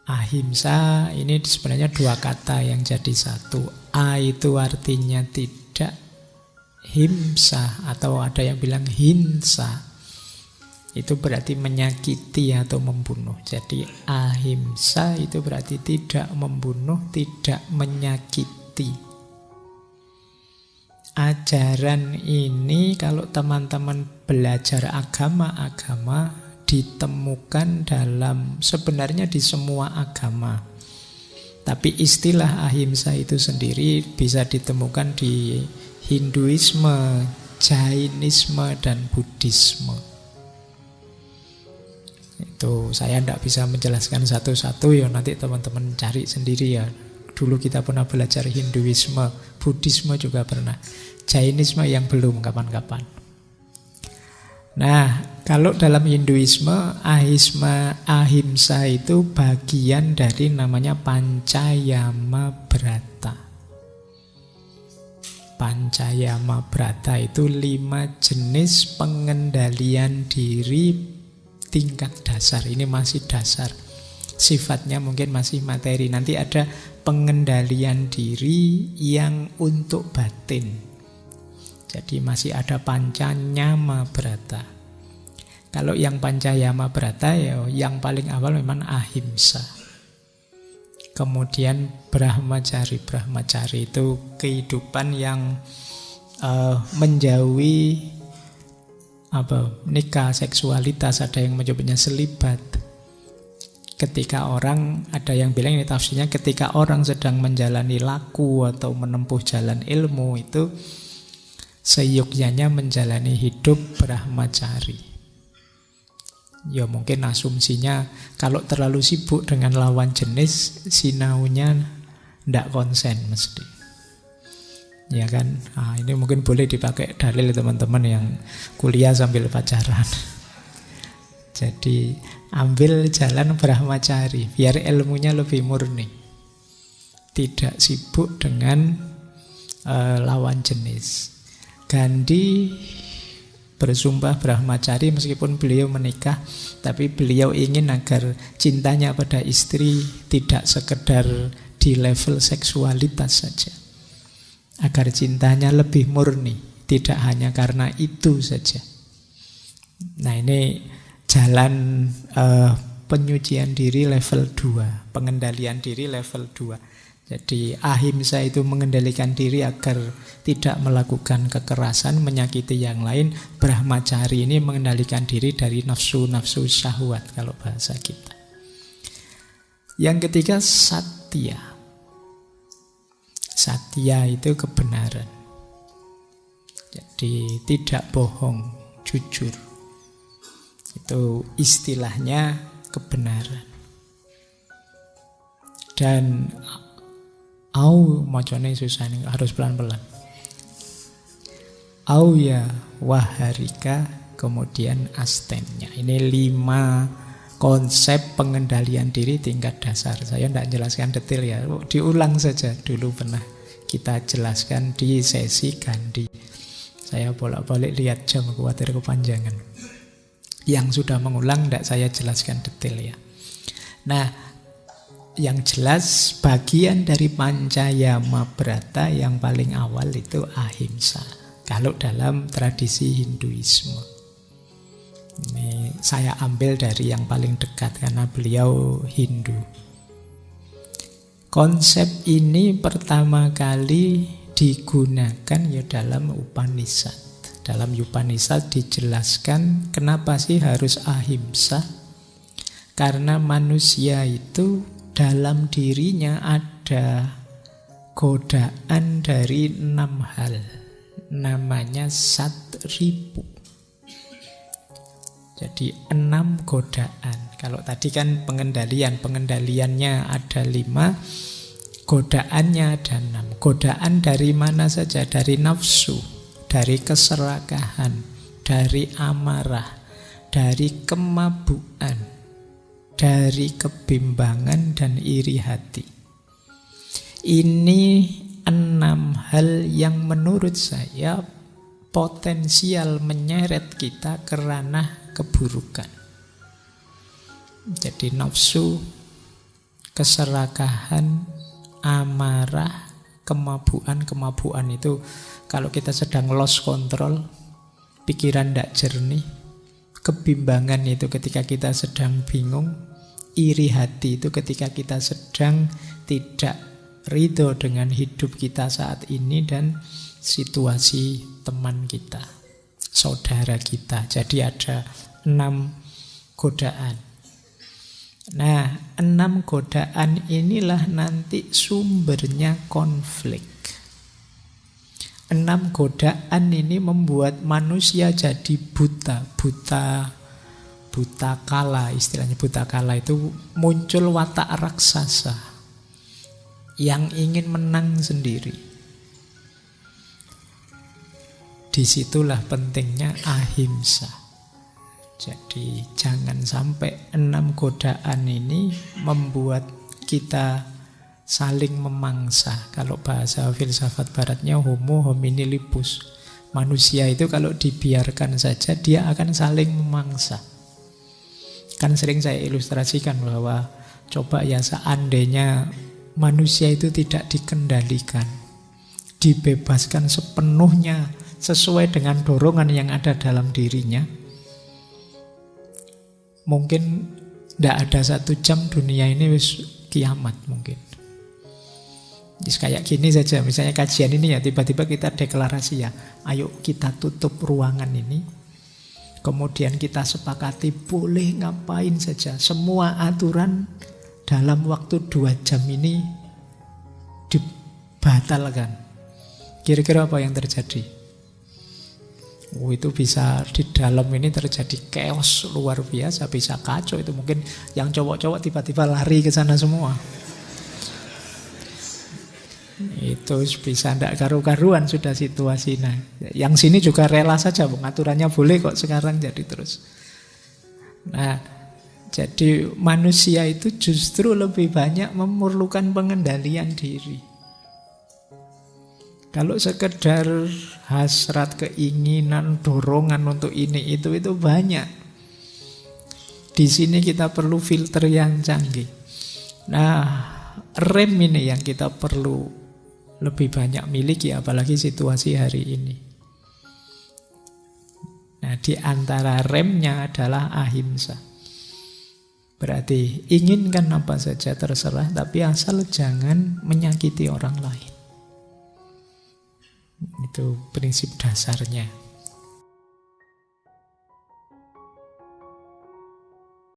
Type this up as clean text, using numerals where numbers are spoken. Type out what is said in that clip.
Ahimsa ini sebenarnya dua kata yang jadi satu. A itu artinya tidak, himsa atau ada yang bilang hinsa itu berarti menyakiti atau membunuh. Jadi ahimsa itu berarti tidak membunuh, tidak menyakiti. Ajaran ini kalau teman-teman belajar agama-agama ditemukan dalam sebenarnya di semua agama. Tapi istilah ahimsa itu sendiri bisa ditemukan di Hinduisme, Jainisme, dan Buddhisme. Itu saya tidak bisa menjelaskan satu-satu ya, nanti teman-teman cari sendiri ya. Dulu kita pernah belajar Hinduisme, Buddhisme juga pernah. Jainisme yang belum kapan-kapan. Nah, kalau dalam Hinduisme, ahimsa itu bagian dari namanya Pancayama Brata. Pancayama Brata itu 5 jenis pengendalian diri tingkat dasar. Ini masih dasar. Sifatnya mungkin masih materi. Nanti ada pengendalian diri yang untuk batin. Jadi masih ada Pancayama Brata. Kalau yang Pancayama Brata ya yang paling awal memang ahimsa. Kemudian Brahmacari. Brahmacari itu kehidupan yang menjauhi nikah, seksualitas. Ada yang menyebutnya selibat. Ketika orang, ada yang bilang ini tafsirnya, ketika orang sedang menjalani laku atau menempuh jalan ilmu itu seyogyanya menjalani hidup brahmacari. Ya mungkin asumsinya kalau terlalu sibuk dengan lawan jenis, sinaunya tidak konsen mesti. Ya kan? Nah, ini mungkin boleh dipakai dalil teman-teman yang kuliah sambil pacaran. Jadi ambil jalan brahmacari biar ilmunya lebih murni. Tidak sibuk dengan lawan jenis. Gandhi bersumpah brahmacari meskipun beliau menikah, tapi beliau ingin agar cintanya pada istri tidak sekedar di level seksualitas saja. Agar cintanya lebih murni, tidak hanya karena itu saja. Nah ini jalan penyucian diri level 2, pengendalian diri level 2. Jadi ahimsa itu mengendalikan diri agar tidak melakukan kekerasan, menyakiti yang lain. Brahmacari ini mengendalikan diri dari nafsu-nafsu syahwat kalau bahasa kita. Yang ketiga satya. Satya itu kebenaran. Jadi tidak bohong, jujur. Itu istilahnya kebenaran. Dan macamnya susah nih, harus pelan-pelan. Ya waharika, kemudian astennya. Ini 5 konsep pengendalian diri tingkat dasar. Saya tidak jelaskan detail ya, diulang saja. Dulu pernah kita jelaskan di sesi Gandhi. Saya bolak-balik lihat jam, khawatir kepanjangan. Yang sudah mengulang tidak saya jelaskan detail ya. Nah, yang jelas bagian dari Pancayama Brata yang paling awal itu ahimsa. Kalau dalam tradisi Hinduisme. Ini saya ambil dari yang paling dekat karena beliau Hindu. Konsep ini pertama kali digunakan ya dalam Upanishad. Dalam Upanishad dijelaskan kenapa sih harus ahimsa. Karena manusia itu dalam dirinya ada godaan dari 6 hal. Namanya satripu. Jadi 6 godaan. Kalau tadi kan pengendaliannya ada 5, godaannya ada 6. Godaan dari mana saja? Dari nafsu, dari keserakahan, dari amarah, dari kemabuan, dari kebimbangan dan iri hati. Ini 6 hal yang menurut saya potensial menyeret kita ke ranah keburukan. Jadi nafsu keserakahan, amarah, kemabuan. Kemabuan itu kalau kita sedang lost control, pikiran tidak jernih. Kebimbangan itu ketika kita sedang bingung. Iri hati itu ketika kita sedang tidak ridho dengan hidup kita saat ini dan situasi teman kita, saudara kita. Jadi ada 6 godaan. Nah, 6 godaan inilah nanti sumbernya konflik. 6 godaan ini membuat manusia jadi buta kala, istilahnya buta kala itu muncul watak raksasa yang ingin menang sendiri. Disitulah pentingnya ahimsa. Jadi jangan sampai 6 godaan ini membuat kita saling memangsa. Kalau bahasa filsafat baratnya homo homini lupus. Manusia itu kalau dibiarkan saja dia akan saling memangsa. Kan sering saya ilustrasikan bahwa coba ya seandainya manusia itu tidak dikendalikan, dibebaskan sepenuhnya sesuai dengan dorongan yang ada dalam dirinya, mungkin tidak ada 1 jam dunia ini wis kiamat mungkin. Jadi kayak gini saja, misalnya kajian ini ya tiba-tiba kita deklarasi ya, ayo kita tutup ruangan ini. Kemudian kita sepakati boleh ngapain saja. Semua aturan dalam waktu 2 jam ini dibatalkan. Kira-kira apa yang terjadi? Itu bisa di dalam ini terjadi chaos luar biasa, bisa kacau itu. Mungkin yang cowok-cowok tiba-tiba lari ke sana semua. Itu bisa tidak karu-karuan sudah situasi. Nah, yang sini juga rela saja, pengaturannya boleh kok sekarang jadi terus. Nah, jadi manusia itu justru lebih banyak memerlukan pengendalian diri. Kalau sekedar hasrat, keinginan, dorongan untuk ini itu banyak. Di sini kita perlu filter yang canggih. Nah, rem ini yang kita perlu lebih banyak miliki, apalagi situasi hari ini. Nah, di antara remnya adalah ahimsa. Berarti inginkan apa saja terserah, tapi asal jangan menyakiti orang lain. Itu prinsip dasarnya.